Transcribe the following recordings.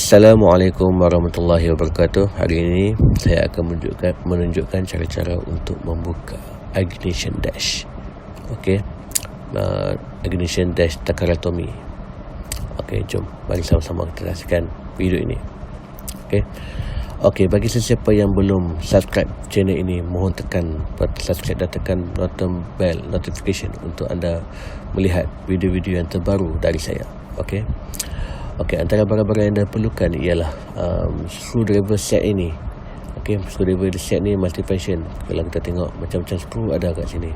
Assalamualaikum warahmatullahi wabarakatuh. Hari ini saya akan menunjukkan cara-cara untuk membuka Ignation Dash. Okey, Ignation Dash TAKARATOMY. Okey, jom mari sama-sama kita saksikan video ini. Okey, bagi sesiapa yang belum subscribe channel ini, mohon tekan button subscribe dan tekan bell notification untuk anda melihat video-video yang terbaru dari saya. Okey, antara barang-barang yang anda perlukan ialah screwdriver set ini. Okey, screwdriver set ni multi-function. Kalau kita tengok macam-macam screw ada kat sini.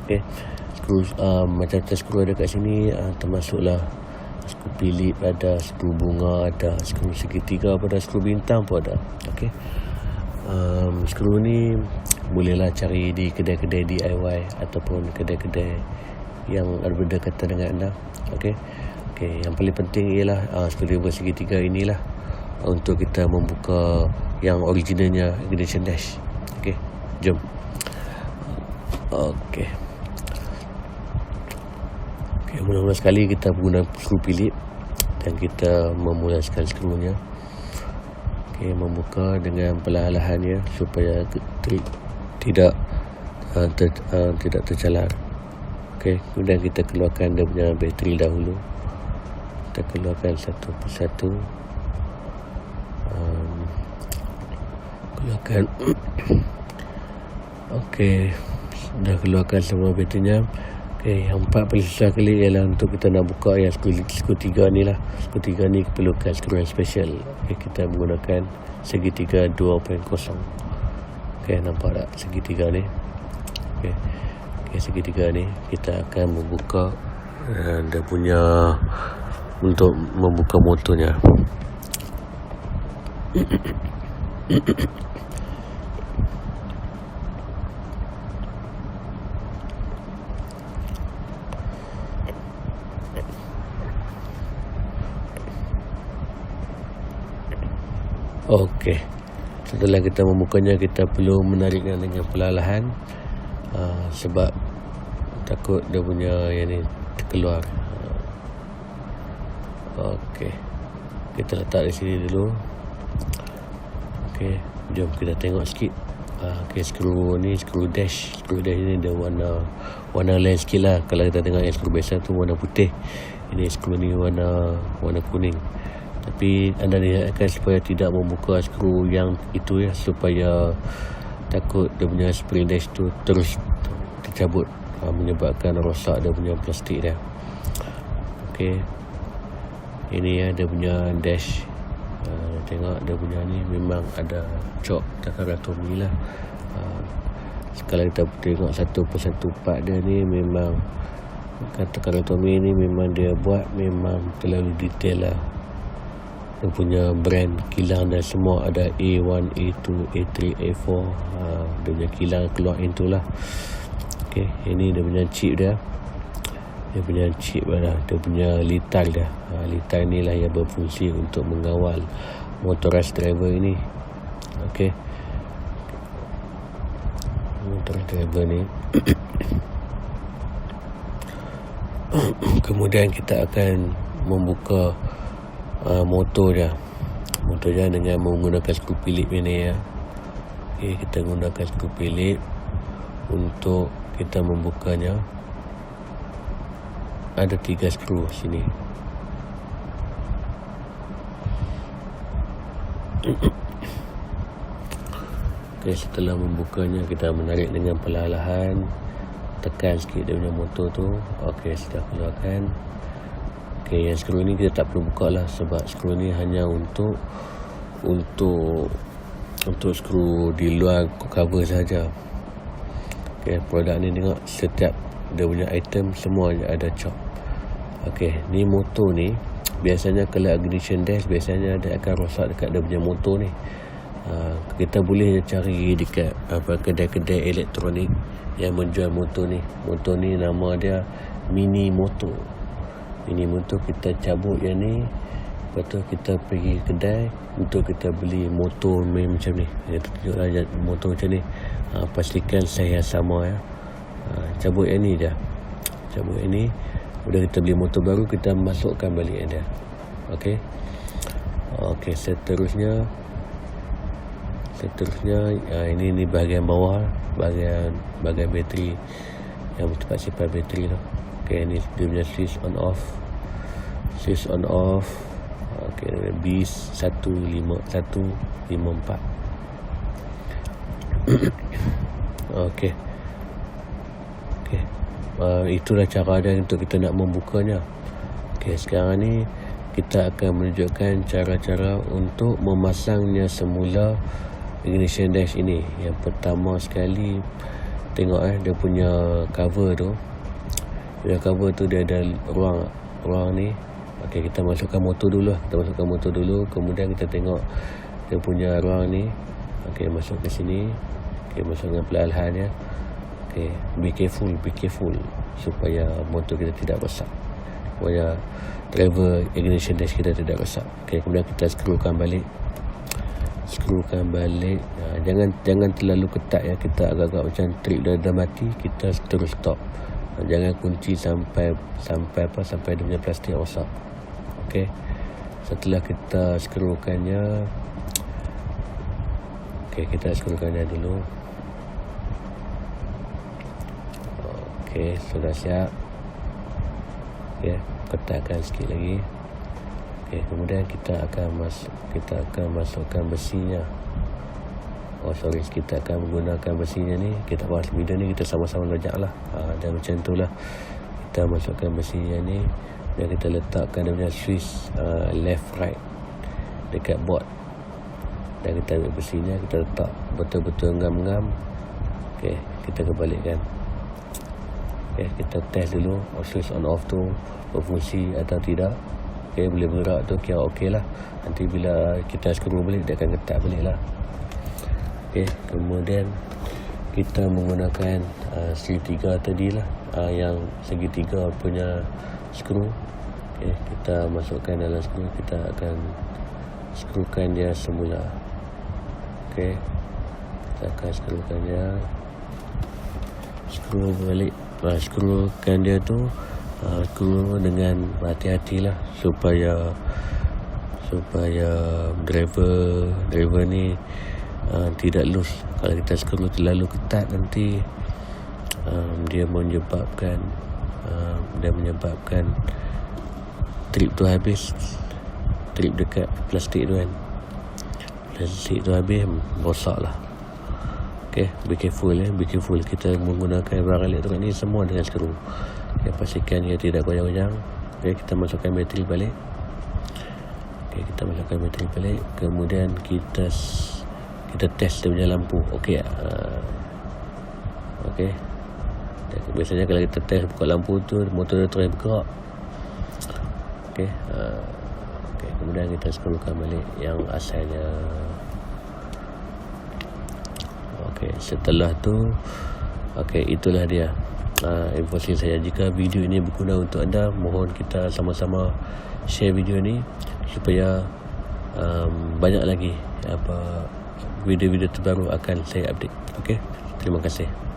Okey, screw macam-macam screw ada kat sini, termasuklah skru pilip ada, skru bunga ada, skru segitiga pun ada, skru bintang pun ada. Okey, skru ni bolehlah cari di kedai-kedai DIY ataupun kedai-kedai yang ada berdekatan dengan anda. Okey, yang paling penting ialah screwdriver segitiga inilah untuk kita membuka yang originalnya Ignation Dash. Okey, jom. Okey, mula-mula sekali kita guna skru pilip dan kita memulaskan skrunya. Okey, membuka dengan perlahan-lahan ya, supaya tidak tercalar. Okey, kemudian kita keluarkan dia punya bateri dahulu. Kita keluarkan satu persatu. Keluarkan. Okey, dah keluarkan semua baterinya. Okey, yang paling susah kali ialah untuk kita nak buka yang skru tiga ni lah. Skru tiga ni perlukan skru yang special. Okey, kita menggunakan segitiga 2.0. Okey, nampak tak segitiga ni? Okey, segitiga ni kita akan membuka dia punya, untuk membuka motornya. Okey, setelah kita membukanya, kita perlu menariknya dengan perlahan, sebab takut dia punya yang ni terkeluar. Okey, kita letak di sini dulu. Okey, jom kita tengok sikit. Okey, skru ni skru dash. Skru dash ni dia warna lain sikit lah. Kalau kita tengok yang skru biasa tu warna putih, ini skru ni warna kuning. Tapi anda lihatkan supaya tidak membuka skru yang itu ya, supaya takut dia punya spring dash tu terus tercabut, menyebabkan rosak dia punya plastik dia. Okey, ini ya dia punya dash. Tengok dia punya ni memang ada cok TAKARATOMY lah. Kalau kita tengok satu persatu part dia ni, memang TAKARATOMY ni memang dia buat memang terlalu detail lah. Dia punya brand kilang dan semua ada A1, A2, A3, A4. Dia punya kilang keluar itu lah. Okey, ini dia punya chip dia. Dia punya chip lah, dia punya litar dia. Litar ni lah yang berfungsi untuk mengawal motorized driver ini. Okey, motorized driver ni. Kemudian kita akan membuka motor dia dengan menggunakan skru pilip ini ya. Okey, kita gunakan skru pilip untuk kita membukanya. Ada 3 skru sini. Okey, setelah membukanya, kita menarik dengan perlahan-lahan, tekan sikit dia punya motor tu. Okey, sudah keluarkan. Okey, yang skru ni kita tak perlu buka lah, sebab skru ni hanya untuk skru di luar cover saja. Okey, produk ni tengok setiap dia punya item semua ada cop. Okey, ni motor ni biasanya kalau Ignation Dash biasanya dia akan rosak dekat dia punya motor ni. Kita boleh cari dekat kedai-kedai elektronik yang menjual motor ni. Motor ni nama dia mini motor. Ini motor kita cabut yang ni, lepas tu kita pergi kedai untuk kita beli motor macam ni. Kita tunjuklah motor macam ni. Pastikan saya sama ya. Cabut yang ni je. Cabut yang ni. Kemudian kita beli motor baru, kita masukkan balik dia. Okey. Okey, seterusnya ini bahagian bawah, bahagian bateri yang tempat simpan bateri tu. Okey, ni dia punya switch on off. Okey, B15154. Okey. Itulah cara dia untuk kita nak membukanya. Okey, sekarang ni kita akan menunjukkan cara-cara untuk memasangnya semula Ignation dash ini. Yang pertama sekali, tengok dia punya cover tu. Dia ada ruang ni. Okey, kita masukkan motor dulu. Kemudian kita tengok dia punya ruang ni. Okey, masuk ke sini. Okey, masukkan perlahan ya. Okey, be careful supaya motor kita tidak rosak. Supaya driver ignition dash kita tidak rosak. Okey, kemudian kita skrukan balik. Jangan terlalu ketat ya. Kita agak-agak macam trip dah mati, kita terus stop. Jangan kunci sampai dia punya plastik rosak. Okey. Setelah kita skrukannya, kita skrukannya dulu. Okey, sudah siap. Okey, ketatkan sikit lagi. Okey, kemudian kita akan masukkan besinya. Kita akan menggunakan besinya ni. Kita bahas video ni, kita sama-sama belajar lah. Dan macam tu lah. Kita masukkan besinya ni dan kita letakkan dia punya switch left right dekat board. Dan kita ambil besinya, kita letak betul-betul ngam-ngam. Okey, kita kebalikkan. Okey, kita test dulu switch on off tu berfungsi atau tidak. Okey, boleh bergerak tu kira okey lah. Nanti bila kita skru balik, dia akan ketat balik lah. Okey, kemudian kita menggunakan segitiga tadi lah, yang segitiga punya skru. Okey, kita masukkan dalam skru. Kita akan skrukan dia semula. Okey, kita akan skrukan dia. Skru balik. Skrukan dia tu skru dengan hati-hatilah supaya driver ni tidak loose. Kalau kita skru terlalu ketat, nanti dia menyebabkan trip tu habis. Trip dekat plastik tu kan, plastik tu habis, rosak lah. Okay, be careful. Kita menggunakan barang elektronik ni semua dengan skru. Okay, pastikan dia tidak goyang-goyang. Okay, kita masukkan bateri balik. Kemudian kita test dia punya lampu. Okey. Biasanya kalau kita test buka lampu tu, motor dia terus bergerak. Okey. Kemudian kita skrukan balik yang asalnya. Okey, setelah tu, itulah dia informasi saya. Jika video ini berguna untuk anda, mohon kita sama-sama share video ni supaya banyak lagi video-video terbaru akan saya update. Okey, terima kasih.